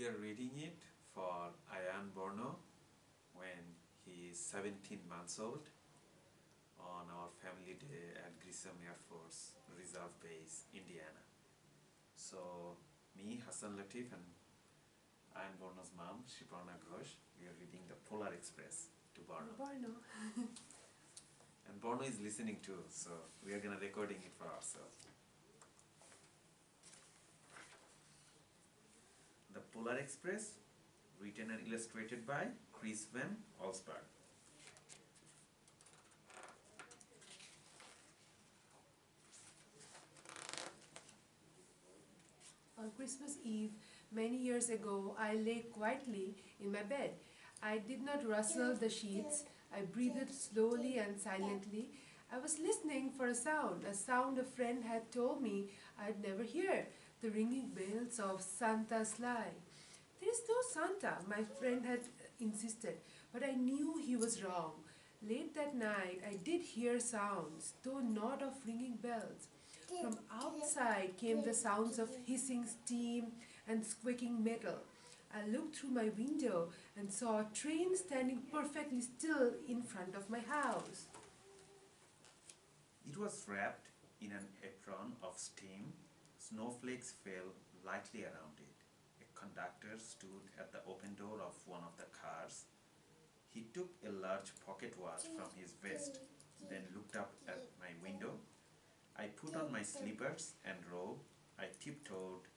We are reading it for Borno when he is 17 months old on our family day at Grissom Air Force Reserve Base, Indiana. So me, Hassan Latif, and Borno's mom, Shiprana Ghosh, we are reading the Polar Express to Borno. And Borno is listening too, so we are gonna recording it for ourselves. The Polar Express, written and illustrated by Grissom ARB. On Christmas Eve, many years ago, I lay quietly in my bed. I did not rustle the sheets. I breathed slowly and silently. I was listening for a sound a friend had told me I'd never hear, the ringing bells of Santa's sleigh. There is no Santa, my friend had insisted, but I knew he was wrong. Late that night, I did hear sounds, though not of ringing bells. From outside came the sounds of hissing steam and squeaking metal. I looked through my window and saw a train standing perfectly still in front of my house. It was wrapped in an apron of steam. Snowflakes fell lightly around it. A conductor stood at the open door of one of the cars. He took a large pocket watch from his vest, then looked up at my window. I put on my slippers and robe. I tiptoed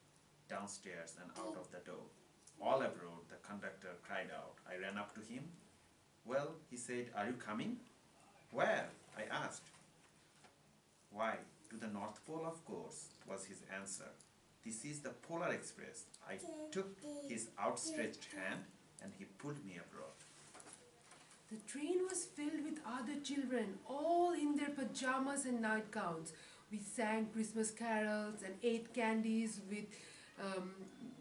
downstairs and out of the door. All abroad, the conductor cried out. I ran up to him. "Well," he said, "are you coming?" "Where?" I asked. "Why, to the North Pole, of course," was his answer. "This is the Polar Express." I took his outstretched hand and he pulled me abroad. The train was filled with other children, all in their pajamas and nightgowns. We sang Christmas carols and ate candies with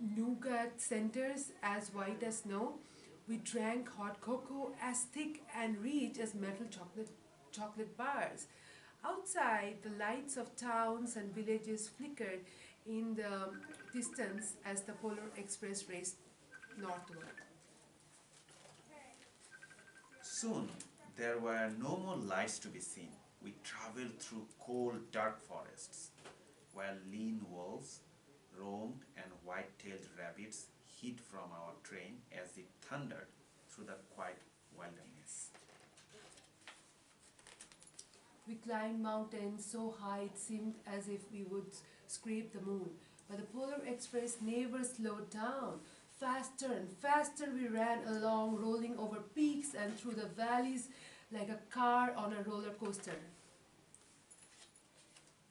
nougat centers as white as snow. We drank hot cocoa as thick and rich as metal chocolate bars. Outside, the lights of towns and villages flickered in the distance as the Polar Express raced northward. Soon, there were no more lights to be seen. We traveled through cold, dark forests, while lean wolves roamed and white-tailed rabbits hid from our train as it thundered through the quiet wilderness. We climbed mountains so high it seemed as if we would scrape the moon. But the Polar Express never slowed down. Faster and faster we ran along, rolling over peaks and through the valleys like a car on a roller coaster.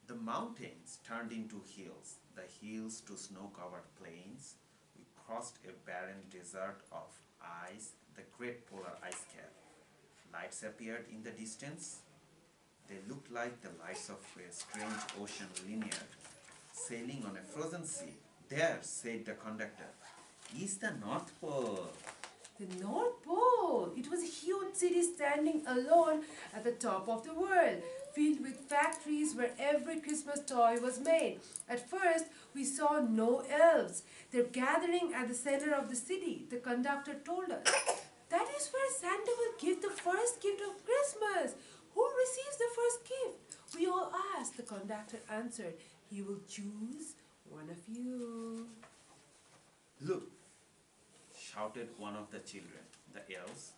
The mountains turned into hills, the hills to snow-covered plains. We crossed a barren desert of ice, the great polar ice cap. Lights appeared in the distance. They looked like the lights of a strange ocean liner, sailing on a frozen sea. "There," said the conductor, "is the North Pole." The North Pole! It was a huge city standing alone at the top of the world, filled with factories where every Christmas toy was made. At first, we saw no elves. They're gathering at the center of the city, the conductor told us. That is where Santa will give the first gift of Christmas. Who receives the first gift? We all asked. The conductor answered, "He will choose one of you." "Look!" shouted one of the children, the elves.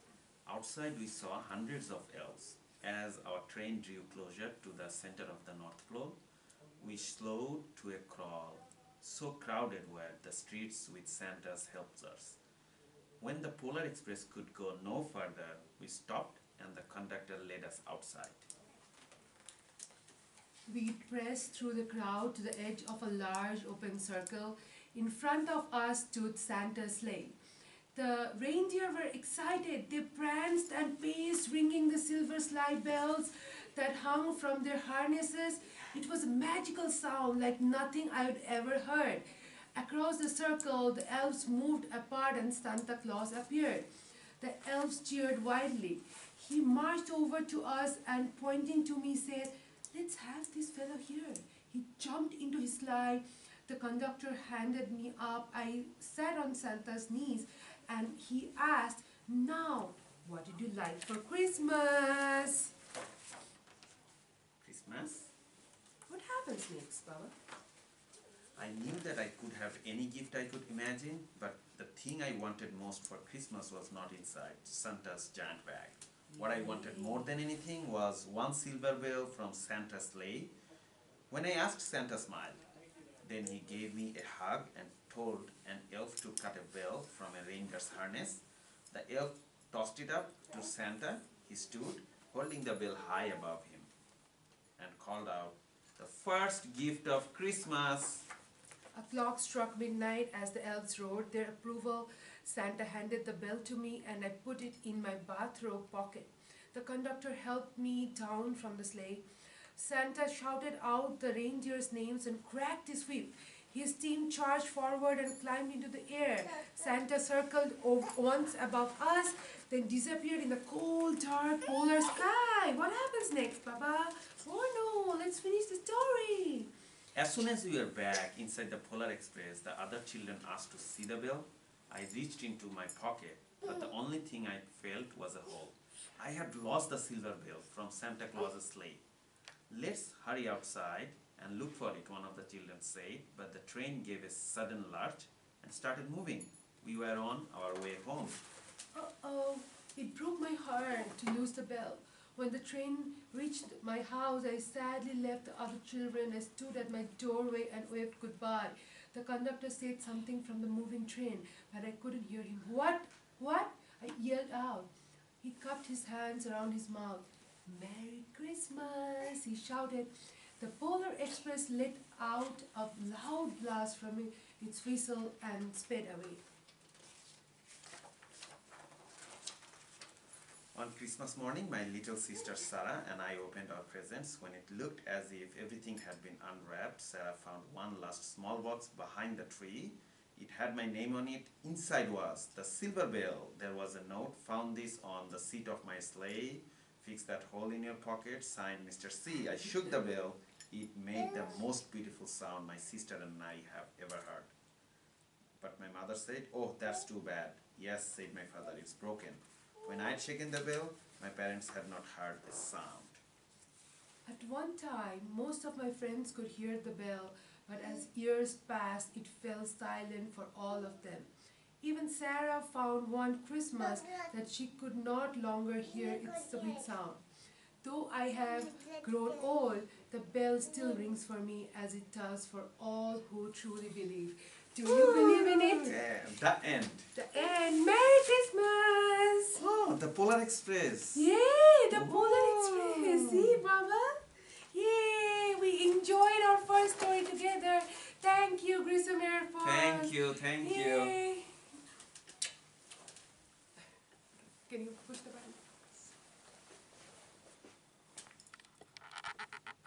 Outside we saw hundreds of elves. As our train drew closer to the center of the North Pole, we slowed to a crawl. So crowded were the streets with Santa's helpers. When the Polar Express could go no further, we stopped and the conductor led us outside. We pressed through the crowd to the edge of a large open circle. In front of us stood Santa's sleigh. The reindeer were excited. They pranced and paced, ringing the silver sleigh bells that hung from their harnesses. It was a magical sound like nothing I had ever heard. Across the circle, the elves moved apart and Santa Claus appeared. The elves cheered wildly. He marched over to us and pointing to me said, "Let's have this fellow here." He jumped into his sleigh. The conductor handed me up. I sat on Santa's knees and he asked, "Now, what did you like for Christmas?" Christmas? What happens next, Baba? I knew that I could have any gift I could imagine, but the thing I wanted most for Christmas was not inside Santa's giant bag. What I wanted more than anything was one silver bell from Santa's sleigh. When I asked, Santa smiled. Then he gave me a hug and told an elf to cut a bell from a reindeer's harness. The elf tossed it up to Santa. He stood, holding the bell high above him, and called out, "The first gift of Christmas." A clock struck midnight as the elves roared their approval. Santa handed the bell to me and I put it in my bathrobe pocket. The conductor helped me down from the sleigh. Santa shouted out the reindeers' names and cracked his whip. His team charged forward and climbed into the air. Santa circled once above us, then disappeared in the cold, dark polar sky. What happens next, Baba? Oh no, let's finish the story. As soon as we were back inside the Polar Express, the other children asked to see the bell. I reached into my pocket, but the only thing I felt was a hole. I had lost the silver bell from Santa Claus's sleigh. "Let's hurry outside and look for it," one of the children said, but the train gave a sudden lurch and started moving. We were on our way home. Uh-oh, it broke my heart to lose the bell. When the train reached my house, I sadly left the other children. I stood at my doorway and waved goodbye. The conductor said something from the moving train, but I couldn't hear him. What? What? I yelled out. He cupped his hands around his mouth. "Merry Christmas," he shouted. The Polar Express let out a loud blast from its whistle and sped away. On Christmas morning, my little sister Sarah and I opened our presents. When it looked as if everything had been unwrapped, Sarah found one last small box behind the tree. It had my name on it. Inside was the silver bell. There was a note: "Found this on the seat of my sleigh. Fix that hole in your pocket. Signed, Mr. C." I shook the bell. It made the most beautiful sound my sister and I have ever heard. But my mother said, "Oh, that's too bad." "Yes," said my father, "it's broken." When I had shaken the bell, my parents had not heard a sound. At one time, most of my friends could hear the bell, but as years passed, it fell silent for all of them. Even Sarah found one Christmas that she could not longer hear its sweet sound. Though I have grown old, the bell still rings for me as it does for all who truly believe. Do you believe in it? Yeah, the end. The end. Merry Christmas! Oh, the Polar Express. Yay! The Polar Express. See, Baba? Yay! We enjoyed our first story together. Thank you, Grissom ARB. Thank you, thank you. Yay.